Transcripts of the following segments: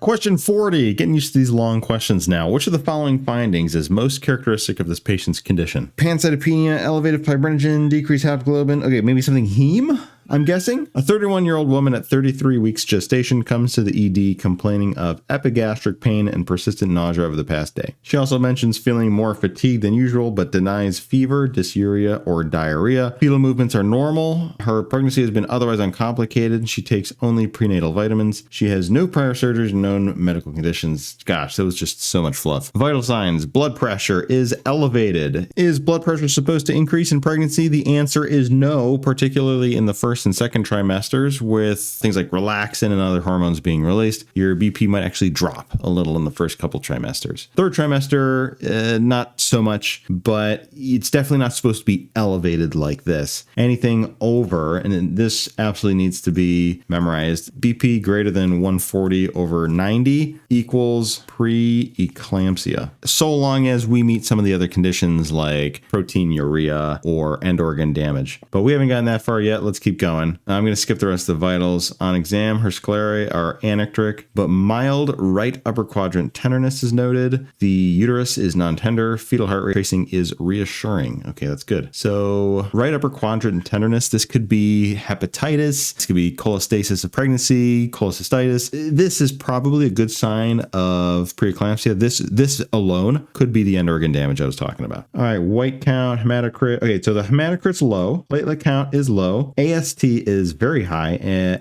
Question 40, getting used to these long questions now. Which of the following findings is most characteristic of this patient's condition? Pancytopenia, elevated fibrinogen, decreased haptoglobin. Okay, maybe something heme? I'm guessing. A 31-year-old woman at 33 weeks gestation comes to the ED complaining of epigastric pain and persistent nausea over the past day. She also mentions feeling more fatigued than usual, but denies fever, dysuria, or diarrhea. Fetal movements are normal. Her pregnancy has been otherwise uncomplicated. She takes only prenatal vitamins. She has no prior surgeries and known medical conditions. Gosh, that was just so much fluff. Vital signs. Blood pressure is elevated. Is blood pressure supposed to increase in pregnancy? The answer is no, particularly in the first and second trimesters with things like relaxin and other hormones being released. Your BP might actually drop a little in the first couple trimesters. Third trimester, not so much, but it's definitely not supposed to be elevated like this. Anything over, and this absolutely needs to be memorized, BP greater than 140 over 90 equals preeclampsia. So long as we meet some of the other conditions like proteinuria or end organ damage. But we haven't gotten that far yet. Let's keep going. I'm going to skip the rest of the vitals. On exam, her sclerae are anectric, but mild right upper quadrant tenderness is noted. The uterus is non-tender. Fetal heart rate tracing is reassuring. Okay, that's good. So right upper quadrant tenderness, this could be hepatitis. This could be cholestasis of pregnancy, cholecystitis. This is probably a good sign of preeclampsia. This alone could be the end organ damage I was talking about. All right, white count, hematocrit. Okay, so the hematocrit's low. Platelet count is low. AST is very high,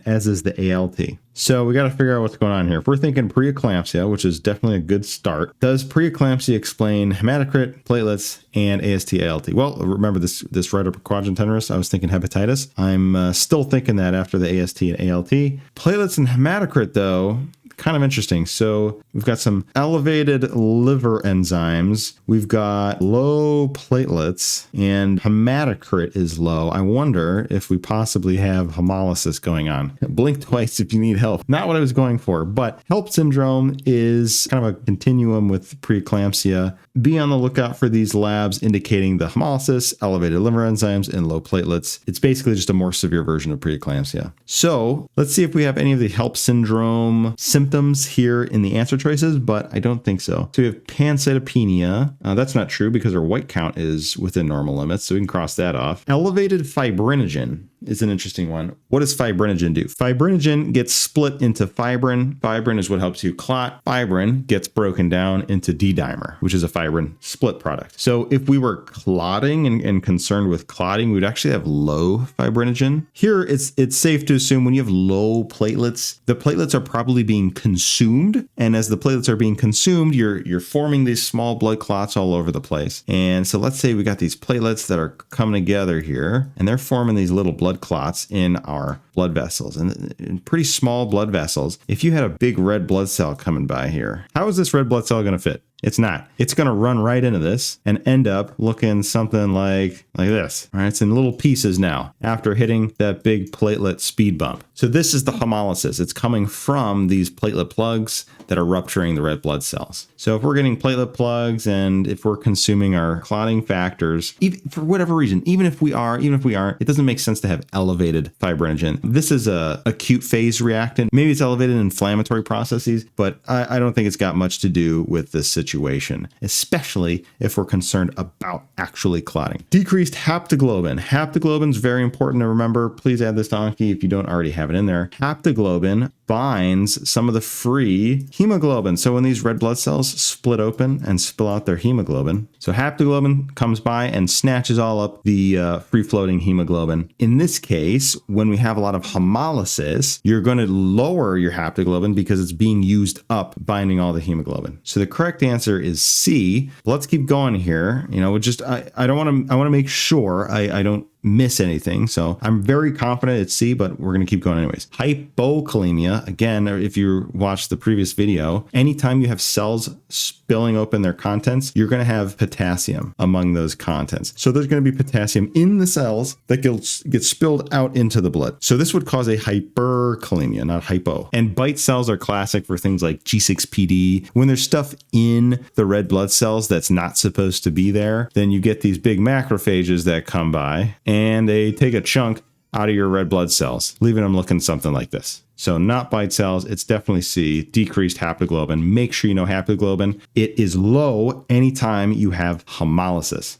as is the ALT. So we got to figure out what's going on here. If we're thinking preeclampsia, which is definitely a good start, does preeclampsia explain hematocrit, platelets, and AST, ALT? Well, remember this right upper quadrant tenderness, I was thinking hepatitis. I'm still thinking that after the AST and ALT. Platelets and hematocrit, though, kind of interesting. So we've got some elevated liver enzymes. We've got low platelets and hematocrit is low. I wonder if we possibly have hemolysis going on. Blink twice if you need help. Not what I was going for, but HELP syndrome is kind of a continuum with preeclampsia. Be on the lookout for these labs indicating the hemolysis, elevated liver enzymes, and low platelets. It's basically just a more severe version of preeclampsia. So let's see if we have any of the HELP syndrome symptoms here in the answer choices, but I don't think so. So we have pancytopenia. That's not true because our white count is within normal limits, so we can cross that off. Elevated fibrinogen is an interesting one. What does fibrinogen do? Fibrinogen gets split into fibrin. Fibrin is what helps you clot. Fibrin gets broken down into D-dimer, which is a fibrin split product. So if we were clotting and concerned with clotting, we would actually have low fibrinogen. Here, it's safe to assume when you have low platelets, the platelets are probably being consumed. And as the platelets are being consumed, you're forming these small blood clots all over the place. And so let's say we got these platelets that are coming together here, and they're forming these little blood clots in our blood vessels, and pretty small blood vessels. If you had a big red blood cell coming by here, how is this red blood cell going to fit? It's not. It's going to run right into this and end up looking something like this. All right, it's in little pieces now after hitting that big platelet speed bump. So this is the hemolysis. It's coming from these platelet plugs that are rupturing the red blood cells. So if we're getting platelet plugs and if we're consuming our clotting factors, even for whatever reason, even if we aren't, it doesn't make sense to have elevated fibrinogen. This is a acute phase reactant. Maybe it's elevated in inflammatory processes, but I don't think it's got much to do with this situation, especially if we're concerned about actually clotting. Decreased haptoglobin. Haptoglobin is very important to remember. Please add this to Anki if you don't already have it in there. Haptoglobin binds some of the free hemoglobin. So when these red blood cells split open and spill out their hemoglobin, so haptoglobin comes by and snatches all up the free-floating hemoglobin. In this case, when we have a lot of hemolysis, you're going to lower your haptoglobin because it's being used up binding all the hemoglobin. So the correct answer is C. Let's keep going here. I want to make sure I don't miss anything. So I'm very confident it's C, but we're going to keep going anyways. Hypokalemia, again, if you watched the previous video, anytime you have cells spilling open their contents, you're going to have potassium among those contents. So there's going to be potassium in the cells that gets spilled out into the blood. So this would cause a hyperkalemia, not hypo. And bite cells are classic for things like G6PD. When there's stuff in the red blood cells that's not supposed to be there, then you get these big macrophages that come by and they take a chunk out of your red blood cells, leaving them looking something like this. So not bite cells, it's definitely C, decreased haptoglobin. Make sure you know haptoglobin. It is low anytime you have hemolysis.